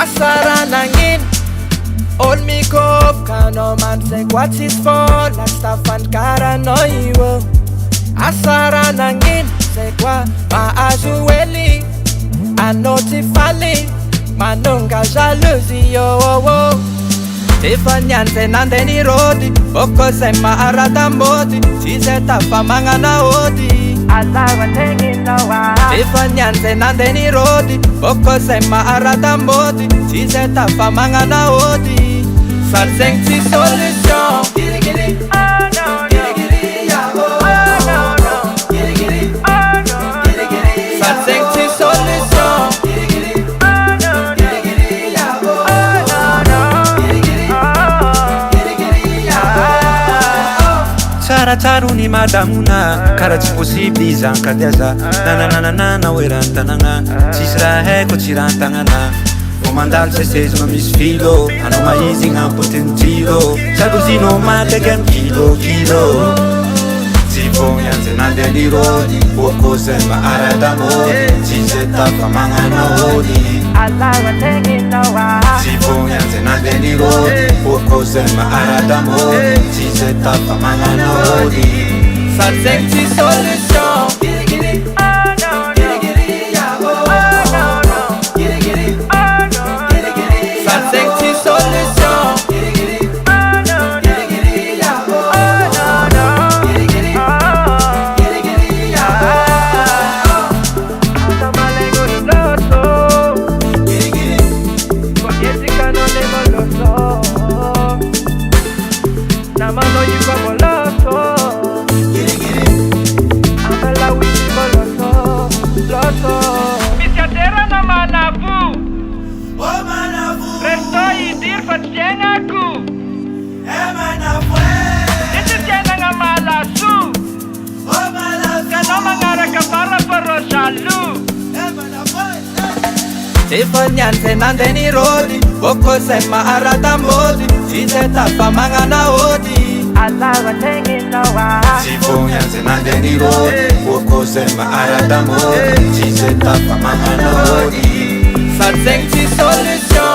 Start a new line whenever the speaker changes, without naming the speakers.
Asara nangin Ol mi kop kano man se kwatis for la stafan karanoi wo Asara nangin se kwa ma ajueli Anoti fali manunga jalousie yo wo Tifanyan se nandeni rodi Oko se maarata modi Si se tafa mangana odi Alawa tengi nawa Tifanyan se nandeni rodi Oko se maarata modi Si se tafa mangana odi Sal seng ti solution Giri giri oh no no Giri giri ya oh no no Giri giri oh no Giri giri Sal seng ti solution Giri giri oh no Giri giri ya oh no no Giri giri Giri giri ya
Tsara tsarony madamona karaha tsy possible izany ka diaza nanananana oeran-tanagna tsisy raha haiko tsy rahan-tagnana vo mandalo sesezina misy filo anao maizy gnampoteny tiro sakozinao mataka amy kilokilo tsy fognazy nandeha lirony okosay mba ara-damody tsy zay tafa magnana ody
Alawa tengi nawa
tsy fognazy nandeha lirony okosay mba ara-damody tsy zay tafa magnana ody
Sal seng ti solution Giri giri oh no Giri giri ya oh no no Giri giri oh no Giri giri Sal seng ti solution Giri giri oh no Giri giri ya oh no no Giri giri Giri giri ya Ata malego no loso Giri giri Koyesi kano ne moloso Namano yuko moloso Miskatera na manavu
Oh manavu
Resto idir fatjengaku
manavu
Iti tjena nga malasu
Oh manavu
Kano mangaraka para parosalu
manavu
Tifanyan se nandeni rodi Oko se maarata modi Si se tafa mangana odi Alawa tengi nawa
tsy fognazy nandeha lirony okosay mba ara-damody tsy zay tafa magnana ody
Sal seng ti solution